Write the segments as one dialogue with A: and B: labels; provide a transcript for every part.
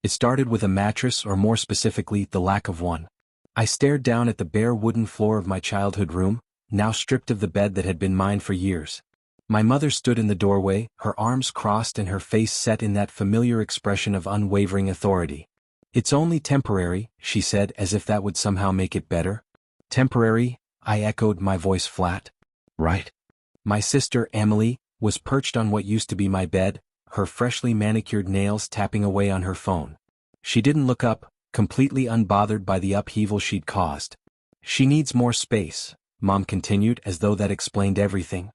A: It started with a mattress, or more specifically, the lack of one. I stared down at the bare wooden floor of my childhood room, now stripped of the bed that had been mine for years. My mother stood in the doorway, her arms crossed and her face set in that familiar expression of unwavering authority. "It's only temporary," she said, as if that would somehow make it better. "Temporary?" I echoed, my voice flat. "Right." My sister, Emily, was perched on what used to be my bed, her freshly manicured nails tapping away on her phone. She didn't look up, completely unbothered by the upheaval she'd caused. "She needs more space," Mom continued, as though that explained everything.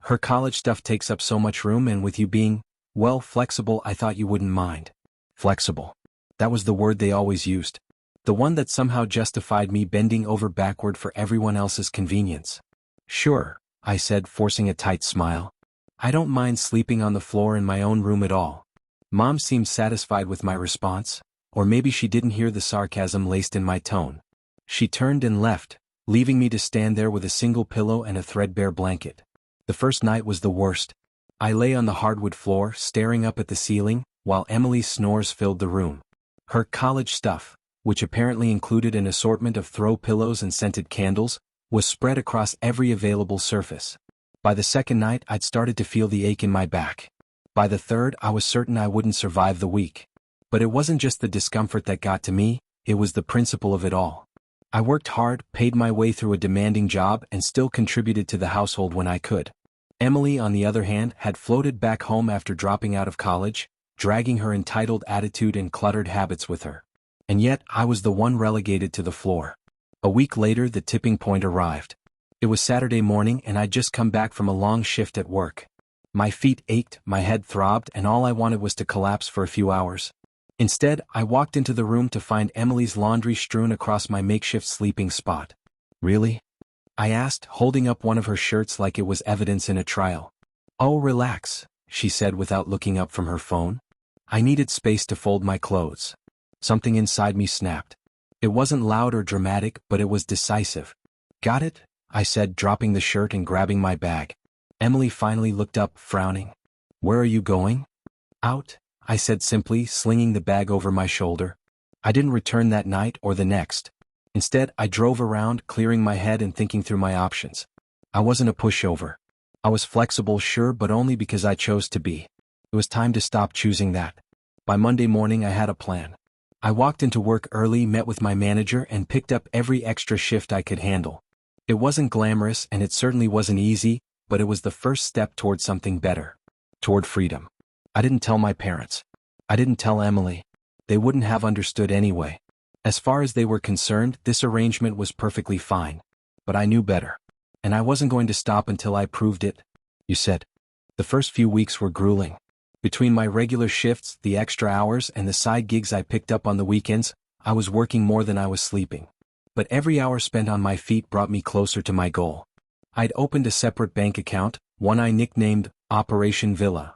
A: "Her college stuff takes up so much room, and with you being, well, flexible, I thought you wouldn't mind." Flexible. That was the word they always used. The one that somehow justified me bending over backward for everyone else's convenience. "Sure," I said, forcing a tight smile. "I don't mind sleeping on the floor in my own room at all." Mom seemed satisfied with my response, or maybe she didn't hear the sarcasm laced in my tone. She turned and left, leaving me to stand there with a single pillow and a threadbare blanket. The first night was the worst. I lay on the hardwood floor, staring up at the ceiling, while Emily's snores filled the room. Her college stuff, which apparently included an assortment of throw pillows and scented candles, was spread across every available surface. By the second night, I'd started to feel the ache in my back. By the third, I was certain I wouldn't survive the week. But it wasn't just the discomfort that got to me, it was the principle of it all. I worked hard, paid my way through a demanding job, and still contributed to the household when I could. Emily, on the other hand, had floated back home after dropping out of college, dragging her entitled attitude and cluttered habits with her. And yet, I was the one relegated to the floor. A week later, the tipping point arrived. It was Saturday morning, and I'd just come back from a long shift at work. My feet ached, my head throbbed, and all I wanted was to collapse for a few hours. Instead, I walked into the room to find Emily's laundry strewn across my makeshift sleeping spot. "Really?" I asked, holding up one of her shirts like it was evidence in a trial. "Oh, relax," she said without looking up from her phone. I needed space to fold my clothes. Something inside me snapped. It wasn't loud or dramatic, but it was decisive. "Got it?" I said, dropping the shirt and grabbing my bag. Emily finally looked up, frowning. "Where are you going?" "Out," I said simply, slinging the bag over my shoulder. I didn't return that night or the next. Instead, I drove around, clearing my head and thinking through my options. I wasn't a pushover. I was flexible, sure, but only because I chose to be. It was time to stop choosing that. By Monday morning, I had a plan. I walked into work early, met with my manager, and picked up every extra shift I could handle. It wasn't glamorous, and it certainly wasn't easy, but it was the first step toward something better. Toward freedom. I didn't tell my parents. I didn't tell Emily. They wouldn't have understood anyway. As far as they were concerned, this arrangement was perfectly fine. But I knew better. And I wasn't going to stop until I proved it. "You said." The first few weeks were grueling. Between my regular shifts, the extra hours, and the side gigs I picked up on the weekends, I was working more than I was sleeping. But every hour spent on my feet brought me closer to my goal. I'd opened a separate bank account, one I nicknamed Operation Villa.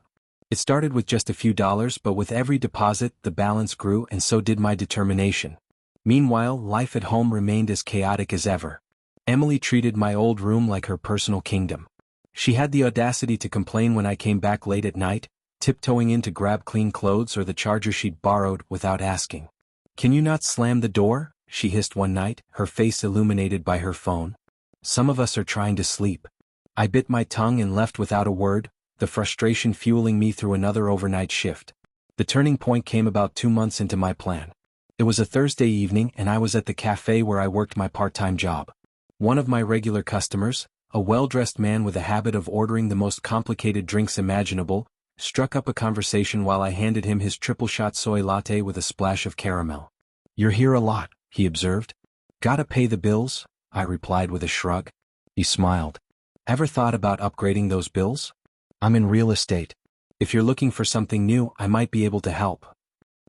A: It started with just a few dollars, but with every deposit, the balance grew, and so did my determination. Meanwhile, life at home remained as chaotic as ever. Emily treated my old room like her personal kingdom. She had the audacity to complain when I came back late at night, tiptoeing in to grab clean clothes or the charger she'd borrowed without asking. "Can you not slam the door?" she hissed one night, her face illuminated by her phone. "Some of us are trying to sleep." I bit my tongue and left without a word, the frustration fueling me through another overnight shift. The turning point came about 2 months into my plan. It was a Thursday evening, and I was at the cafe where I worked my part-time job. One of my regular customers, a well-dressed man with a habit of ordering the most complicated drinks imaginable, struck up a conversation while I handed him his triple-shot soy latte with a splash of caramel. "You're here a lot," he observed. "Gotta pay the bills?" I replied with a shrug. He smiled. "Ever thought about upgrading those bills? I'm in real estate. If you're looking for something new, I might be able to help."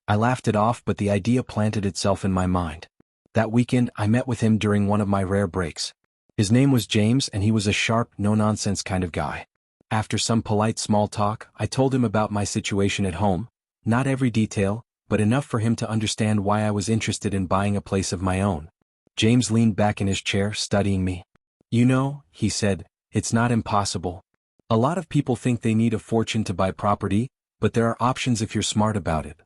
A: I laughed it off, but the idea planted itself in my mind. That weekend, I met with him during one of my rare breaks. His name was James, and he was a sharp, no-nonsense kind of guy. After some polite small talk, I told him about my situation at home, not every detail, but enough for him to understand why I was interested in buying a place of my own. James leaned back in his chair, studying me. "You know," he said, "it's not impossible. A lot of people think they need a fortune to buy property, but there are options if you're smart about it."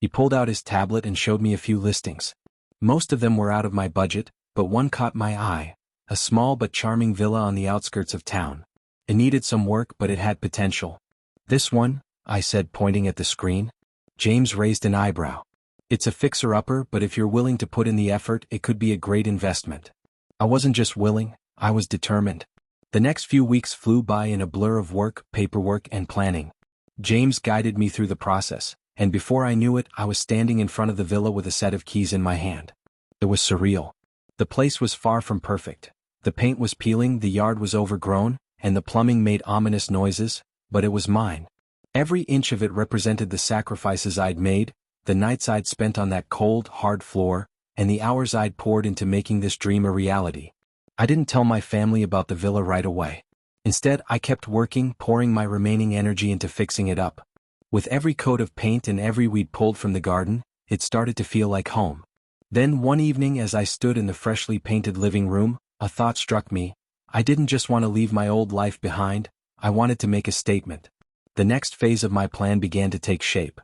A: He pulled out his tablet and showed me a few listings. Most of them were out of my budget, but one caught my eye, a small but charming villa on the outskirts of town. It needed some work, but it had potential. This one, I said, pointing at the screen. James raised an eyebrow. It's a fixer-upper, but if you're willing to put in the effort, it could be a great investment. I wasn't just willing, I was determined. The next few weeks flew by in a blur of work, paperwork, and planning. James guided me through the process, and before I knew it, I was standing in front of the villa with a set of keys in my hand. It was surreal. The place was far from perfect. The paint was peeling, the yard was overgrown, and the plumbing made ominous noises, but it was mine. Every inch of it represented the sacrifices I'd made, the nights I'd spent on that cold, hard floor, and the hours I'd poured into making this dream a reality. I didn't tell my family about the villa right away. Instead, I kept working, pouring my remaining energy into fixing it up. With every coat of paint and every weed pulled from the garden, it started to feel like home. Then one evening, as I stood in the freshly painted living room, a thought struck me. I didn't just want to leave my old life behind, I wanted to make a statement. The next phase of my plan began to take shape.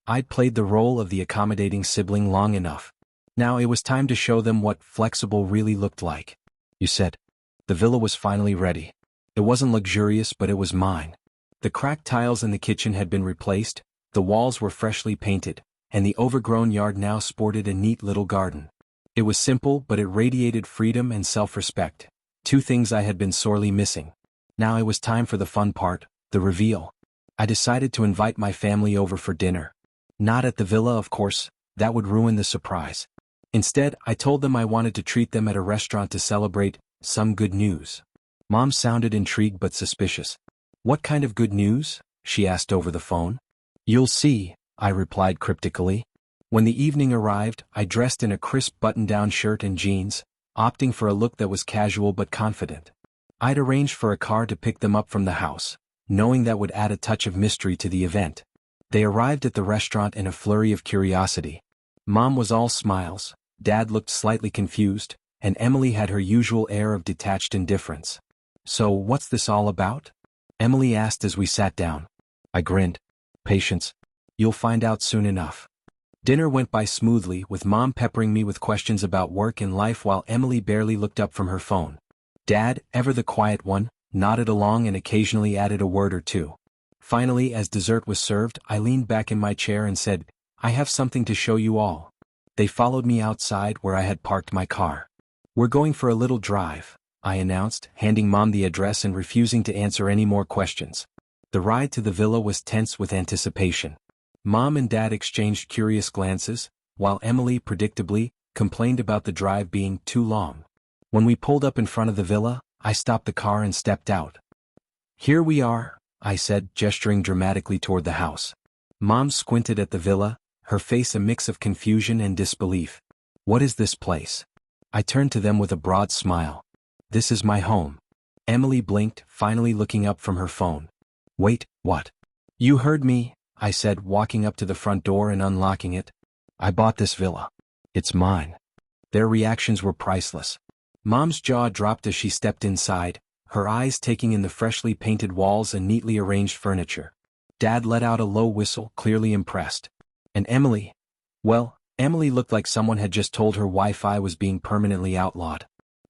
A: I'd played the role of the accommodating sibling long enough. Now it was time to show them what flexible really looked like. You said. The villa was finally ready. It wasn't luxurious, but it was mine. The cracked tiles in the kitchen had been replaced, the walls were freshly painted, and the overgrown yard now sported a neat little garden. It was simple, but it radiated freedom and self-respect, two things I had been sorely missing. Now it was time for the fun part, the reveal. I decided to invite my family over for dinner. Not at the villa, of course, that would ruin the surprise. Instead, I told them I wanted to treat them at a restaurant to celebrate some good news. Mom sounded intrigued but suspicious. What kind of good news? She asked over the phone. You'll see, I replied cryptically. When the evening arrived, I dressed in a crisp button-down shirt and jeans, opting for a look that was casual but confident. I'd arranged for a car to pick them up from the house, knowing that would add a touch of mystery to the event. They arrived at the restaurant in a flurry of curiosity. Mom was all smiles, Dad looked slightly confused, and Emily had her usual air of detached indifference. So what's this all about? Emily asked as we sat down. I grinned. Patience. You'll find out soon enough. Dinner went by smoothly, with Mom peppering me with questions about work and life while Emily barely looked up from her phone. Dad, ever the quiet one, nodded along and occasionally added a word or two. Finally, as dessert was served, I leaned back in my chair and said, I have something to show you all. They followed me outside where I had parked my car. We're going for a little drive, I announced, handing Mom the address and refusing to answer any more questions. The ride to the villa was tense with anticipation. Mom and Dad exchanged curious glances, while Emily, predictably, complained about the drive being too long. When we pulled up in front of the villa, I stopped the car and stepped out. Here we are, I said, gesturing dramatically toward the house. Mom squinted at the villa, her face a mix of confusion and disbelief. What is this place? I turned to them with a broad smile. This is my home. Emily blinked, finally looking up from her phone. Wait, what? You heard me, I said, walking up to the front door and unlocking it. I bought this villa. It's mine. Their reactions were priceless. Mom's jaw dropped as she stepped inside, her eyes taking in the freshly painted walls and neatly arranged furniture. Dad let out a low whistle, clearly impressed. And Emily? Well, Emily looked like someone had just told her Wi-Fi was being permanently outlawed.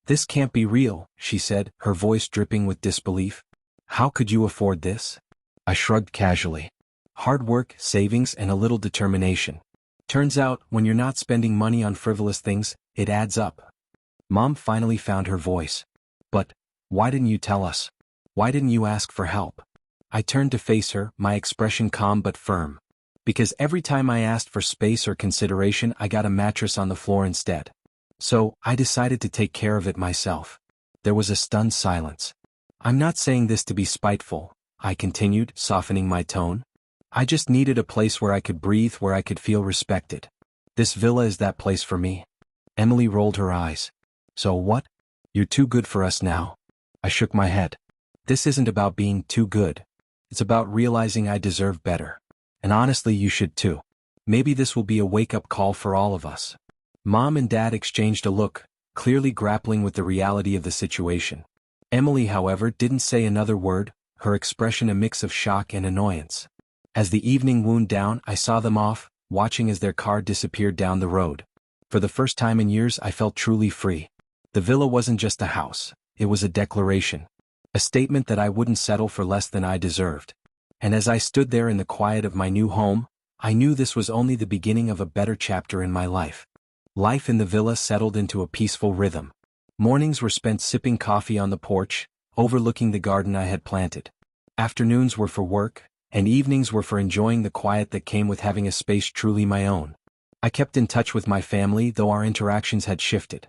A: This can't be real, she said, her voice dripping with disbelief. How could you afford this? I shrugged casually. Hard work, savings, and a little determination. Turns out, when you're not spending money on frivolous things, it adds up. Mom finally found her voice. But, why didn't you tell us? Why didn't you ask for help? I turned to face her, my expression calm but firm. Because every time I asked for space or consideration, I got a mattress on the floor instead. So, I decided to take care of it myself. There was a stunned silence. I'm not saying this to be spiteful, I continued, softening my tone. I just needed a place where I could breathe, where I could feel respected. This villa is that place for me. Emily rolled her eyes. So what? You're too good for us now. I shook my head. This isn't about being too good. It's about realizing I deserve better. And honestly, you should too. Maybe this will be a wake-up call for all of us. Mom and Dad exchanged a look, clearly grappling with the reality of the situation. Emily, however, didn't say another word, her expression a mix of shock and annoyance. As the evening wound down, I saw them off, watching as their car disappeared down the road. For the first time in years I felt truly free. The villa wasn't just a house, it was a declaration. A statement that I wouldn't settle for less than I deserved. And as I stood there in the quiet of my new home, I knew this was only the beginning of a better chapter in my life. Life in the villa settled into a peaceful rhythm. Mornings were spent sipping coffee on the porch, overlooking the garden I had planted. Afternoons were for work, and evenings were for enjoying the quiet that came with having a space truly my own. I kept in touch with my family, though our interactions had shifted.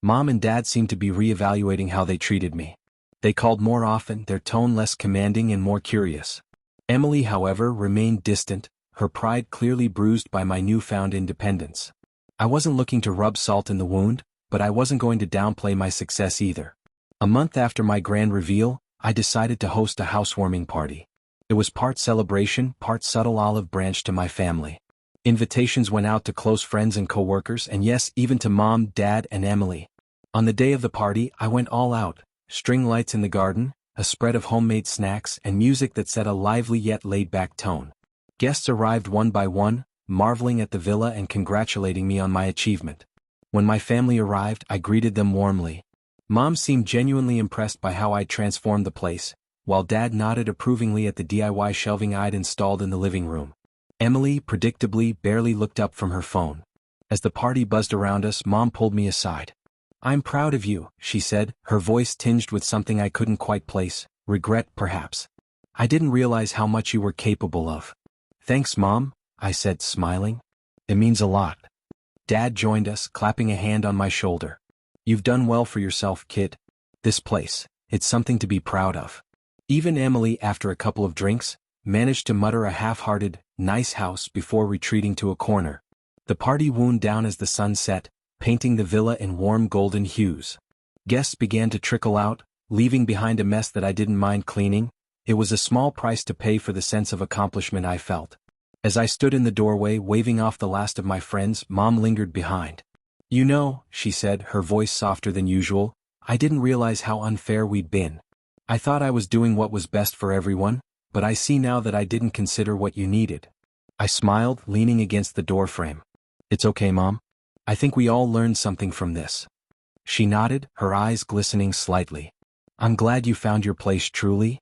A: Mom and Dad seemed to be reevaluating how they treated me. They called more often, their tone less commanding and more curious. Emily, however, remained distant, her pride clearly bruised by my newfound independence. I wasn't looking to rub salt in the wound, but I wasn't going to downplay my success either. A month after my grand reveal, I decided to host a housewarming party. It was part celebration, part subtle olive branch to my family. Invitations went out to close friends and coworkers, and yes, even to Mom, Dad, and Emily. On the day of the party, I went all out. String lights in the garden, a spread of homemade snacks, and music that set a lively yet laid-back tone. Guests arrived one by one, marveling at the villa and congratulating me on my achievement. When my family arrived, I greeted them warmly. Mom seemed genuinely impressed by how I'd transformed the place, while Dad nodded approvingly at the DIY shelving I'd installed in the living room. Emily, predictably, barely looked up from her phone. As the party buzzed around us, Mom pulled me aside. "I'm proud of you," she said, her voice tinged with something I couldn't quite place, regret perhaps. "I didn't realize how much you were capable of." "Thanks, Mom," I said, smiling. "It means a lot." Dad joined us, clapping a hand on my shoulder. "You've done well for yourself, kid. This place, it's something to be proud of." Even Emily, after a couple of drinks, managed to mutter a half-hearted, "nice house" before retreating to a corner. The party wound down as the sun set, painting the villa in warm golden hues. Guests began to trickle out, leaving behind a mess that I didn't mind cleaning. It was a small price to pay for the sense of accomplishment I felt. As I stood in the doorway waving off the last of my friends, Mom lingered behind. "You know," she said, her voice softer than usual, "I didn't realize how unfair we'd been. I thought I was doing what was best for everyone, but I see now that I didn't consider what you needed." I smiled, leaning against the doorframe. "It's okay, Mom. I think we all learned something from this." She nodded, her eyes glistening slightly. "I'm glad you found your place truly."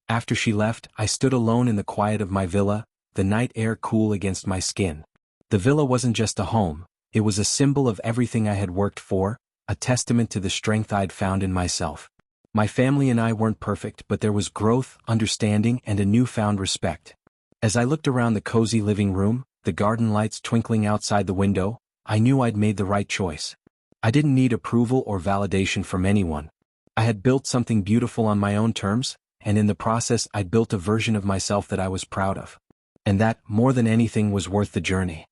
A: After she left, I stood alone in the quiet of my villa, the night air cool against my skin. The villa wasn't just a home, it was a symbol of everything I had worked for, a testament to the strength I'd found in myself. My family and I weren't perfect, but there was growth, understanding, and a newfound respect. As I looked around the cozy living room, the garden lights twinkling outside the window, I knew I'd made the right choice. I didn't need approval or validation from anyone. I had built something beautiful on my own terms, and in the process I'd built a version of myself that I was proud of. And that, more than anything, was worth the journey.